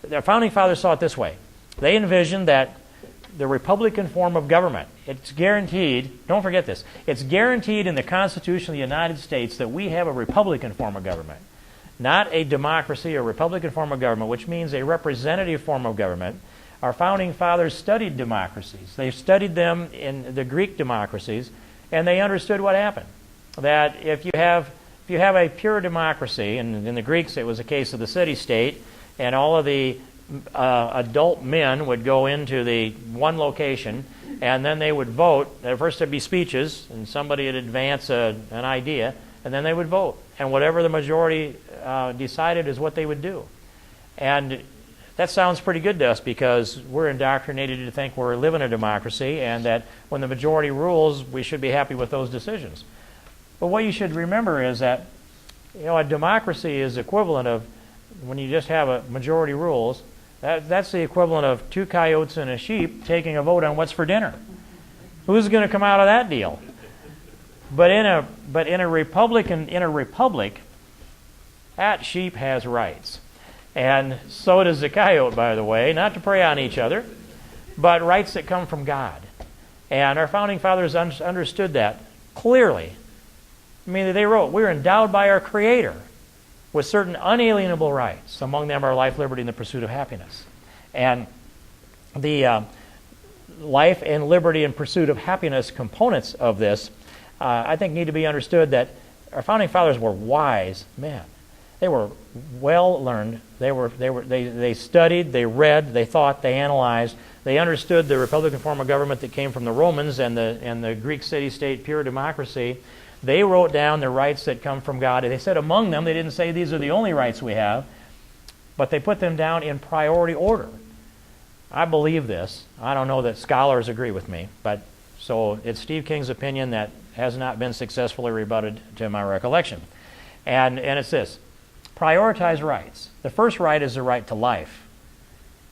The Founding Fathers saw it this way. They envisioned that the Republican form of government, it's guaranteed, don't forget this, it's guaranteed in the Constitution of the United States that we have a Republican form of government, not a democracy or Republican form of government, which means a representative form of government. Our Founding Fathers studied democracies. They studied them in the Greek democracies, and they understood what happened. That if you have a pure democracy, and in the Greeks it was a case of the city-state, and all of the adult men would go into the one location, and then they would vote. First there'd be speeches, and somebody would advance an idea, and then they would vote. And whatever the majority decided is what they would do. And that sounds pretty good to us because we're indoctrinated to think we're living in a democracy and that when the majority rules, we should be happy with those decisions. But what you should remember is that a democracy is equivalent of, when you just have a majority rules, that's the equivalent of two coyotes and a sheep taking a vote on what's for dinner. Who's going to come out of that deal? But in a republic, that sheep has rights. And so does the coyote, by the way, not to prey on each other, but rights that come from God. And our Founding Fathers understood that clearly. I mean, they wrote, we're endowed by our Creator with certain unalienable rights. Among them are life, liberty, and the pursuit of happiness. And the life and liberty and pursuit of happiness components of this, I think, need to be understood that our Founding Fathers were wise men. They were well learned. They studied, they read, they thought, they analyzed. They understood the Republican form of government that came from the Romans and the Greek city-state pure democracy. They wrote down the rights that come from God. They said among them, they didn't say these are the only rights we have, but they put them down in priority order. I believe this. I don't know that scholars agree with me, but so it's Steve King's opinion that has not been successfully rebutted to my recollection. And it's this. Prioritize rights. The first right is the right to life.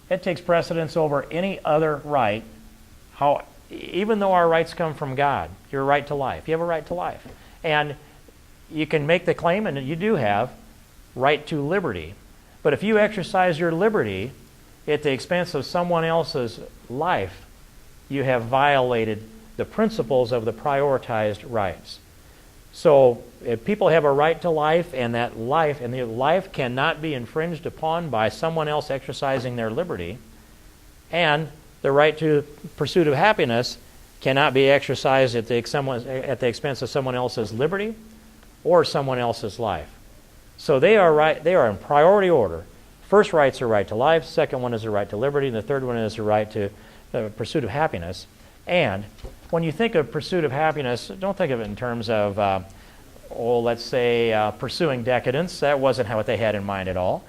It takes precedence over any other right. Even though our rights come from God, your right to life. You have a right to life. And you can make the claim, and you do have, right to liberty. But if you exercise your liberty at the expense of someone else's life, you have violated the principles of the prioritized rights. So if people have a right to life, and that life, and the life cannot be infringed upon by someone else exercising their liberty, and the right to pursuit of happiness cannot be exercised at the expense of someone else's liberty or someone else's life. So they are in priority order. First right's a right to life, second one is a right to liberty, and the third one is a right to the pursuit of happiness. And when you think of pursuit of happiness, don't think of it in terms of, let's say, pursuing decadence. That wasn't what they had in mind at all.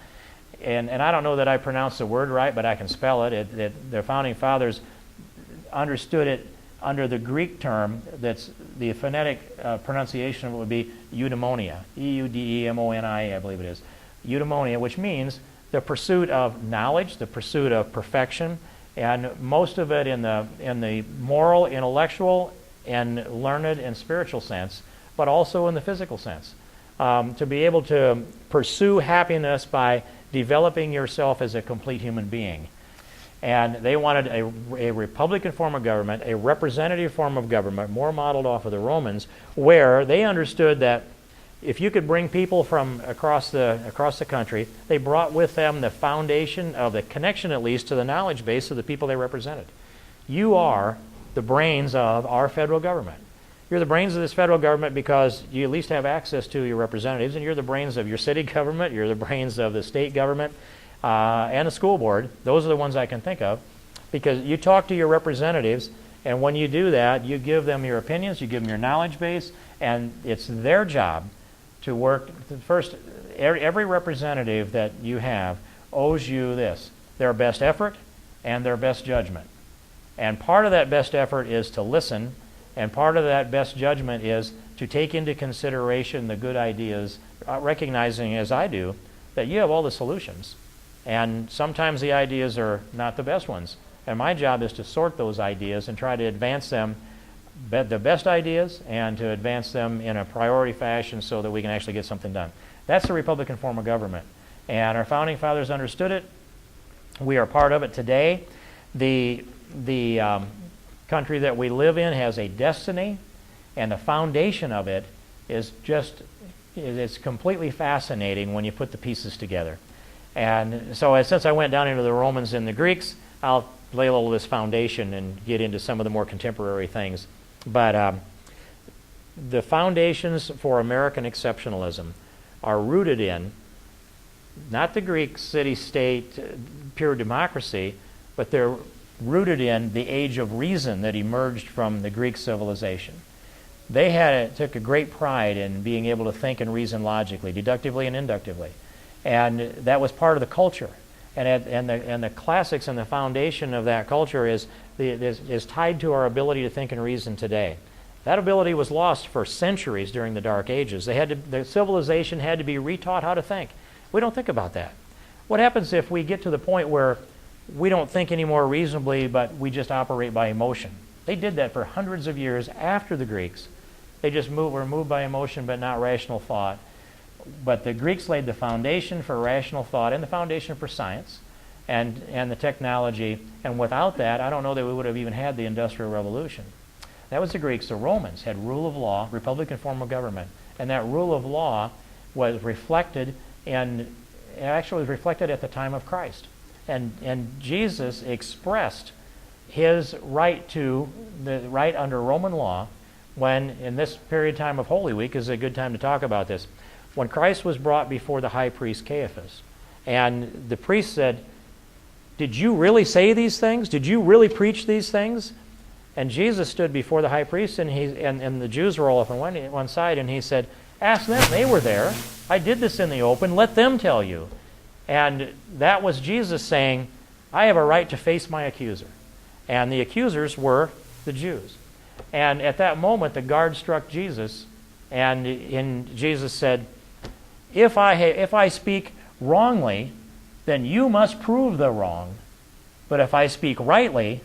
And I don't know that I pronounced the word right, but I can spell it. The Founding Fathers understood it under the Greek term. That's the phonetic pronunciation of it would be eudaimonia, E-U-D-E-M-O-N-I-A, I believe it is. Eudaimonia, which means the pursuit of knowledge, the pursuit of perfection, and most of it in the moral, intellectual, and learned and spiritual sense, but also in the physical sense. To be able to pursue happiness by developing yourself as a complete human being. And they wanted a Republican form of government, a representative form of government, more modeled off of the Romans, where they understood that if you could bring people from across the country, they brought with them the foundation of the connection, at least, to the knowledge base of the people they represented. You are the brains of our federal government. You're the brains of this federal government because you at least have access to your representatives, and you're the brains of your city government, you're the brains of the state government, and the school board. Those are the ones I can think of, because you talk to your representatives, and when you do that, you give them your opinions, you give them your knowledge base, and it's their job to work. First, every representative that you have owes you this: their best effort and their best judgment. And part of that best effort is to listen, and part of that best judgment is to take into consideration the good ideas, recognizing, as I do, that you have all the solutions. And sometimes the ideas are not the best ones. And my job is to sort those ideas and try to advance them, the best ideas, and to advance them in a priority fashion so that we can actually get something done. That's the Republican form of government. And our Founding Fathers understood it, We are part of it today. The country that we live in has a destiny, and the foundation of it is it's completely fascinating when you put the pieces together. And so since I went down into the Romans and the Greeks, I'll lay a little of this foundation and get into some of the more contemporary things. But the foundations for American exceptionalism are rooted in not the Greek city-state pure democracy, but they're rooted in the age of reason that emerged from the Greek civilization. They took a great pride in being able to think and reason logically, deductively and inductively. And that was part of the culture. And the classics and the foundation of that culture is tied to our ability to think and reason today. That ability was lost for centuries during the Dark Ages. The civilization had to be retaught how to think. We don't think about that. What happens if we get to the point where we don't think anymore reasonably, but we just operate by emotion? They did that for hundreds of years after the Greeks. They just were moved by emotion but not rational thought. But the Greeks laid the foundation for rational thought and the foundation for science and the technology. And without that, I don't know that we would have even had the Industrial Revolution. That was the Greeks. The Romans had rule of law, republican form of government. And that rule of law was reflected at the time of Christ. And Jesus expressed his right under Roman law when, in this period of time of Holy Week, is a good time to talk about this, when Christ was brought before the high priest Caiaphas. And the priest said, "Did you really say these things? Did you really preach these things?" And Jesus stood before the high priest, and the Jews were all up on one side, and he said, "Ask them, they were there. I did this in the open. Let them tell you." And that was Jesus saying, I have a right to face my accuser. And the accusers were the Jews. And at that moment, the guard struck Jesus, and Jesus said, if I speak wrongly, then you must prove the wrong. But if I speak rightly,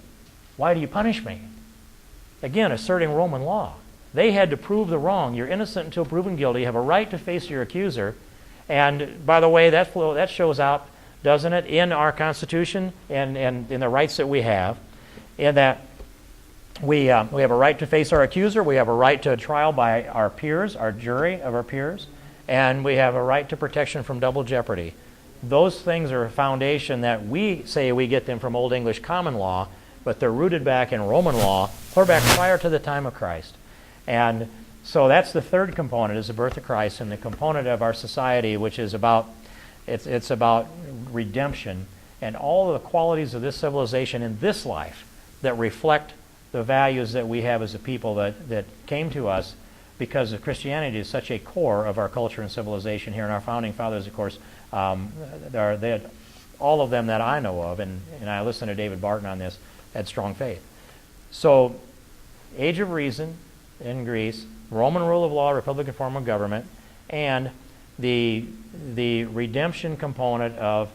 why do you punish me? Again, asserting Roman law. They had to prove the wrong. You're innocent until proven guilty. You have a right to face your accuser. And by the way, that shows up, doesn't it, in our Constitution and in the rights that we have, in that we have a right to face our accuser. We have a right to a trial by our peers, our jury of our peers. And we have a right to protection from double jeopardy. Those things are a foundation that we say we get them from Old English common law, but they're rooted back in Roman law, clear back prior to the time of Christ. And so that's the third component, is the birth of Christ, and the component of our society, which is about redemption and all of the qualities of this civilization in this life that reflect the values that we have as a people that came to us because of Christianity is such a core of our culture and civilization here. And our founding fathers, of course, they had, all of them that I know of, and I listened to David Barton on this, had strong faith. So, age of reason in Greece, Roman rule of law, republican form of government, and the redemption component of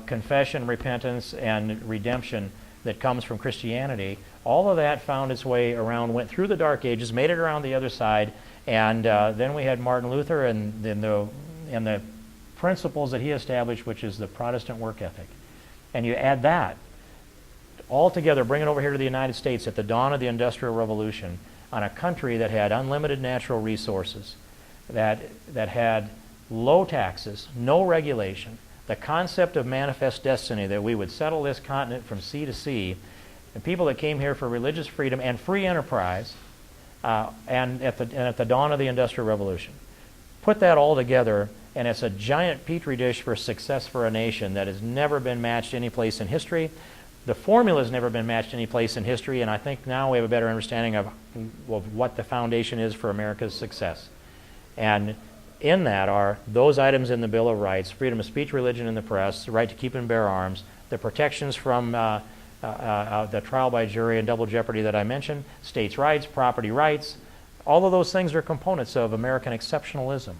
confession, repentance, and redemption that comes from Christianity. All of that found its way around, went through the Dark Ages, made it around the other side, and then we had Martin Luther and the principles that he established, which is the Protestant work ethic. And you add that all together, bring it over here to the United States at the dawn of the Industrial Revolution, on a country that had unlimited natural resources, that had low taxes, no regulation, the concept of manifest destiny, that we would settle this continent from sea to sea, and people that came here for religious freedom and free enterprise, and at the dawn of the Industrial Revolution. Put that all together, and it's a giant petri dish for success for a nation that has never been matched any place in history. The formula has never been matched any place in history, and I think now we have a better understanding of what the foundation is for America's success. And in that are those items in the Bill of Rights: freedom of speech, religion, and the press, the right to keep and bear arms, the protections from the trial by jury and double jeopardy that I mentioned, states' rights, property rights. All of those things are components of American exceptionalism.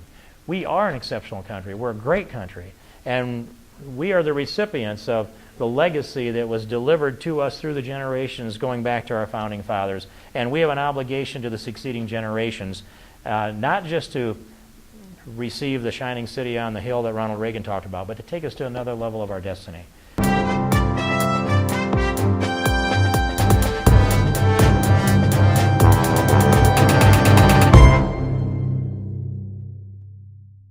We are an exceptional country. We're a great country. And we are the recipients of the legacy that was delivered to us through the generations going back to our founding fathers. And we have an obligation to the succeeding generations, not just to receive the shining city on the hill that Ronald Reagan talked about, but to take us to another level of our destiny.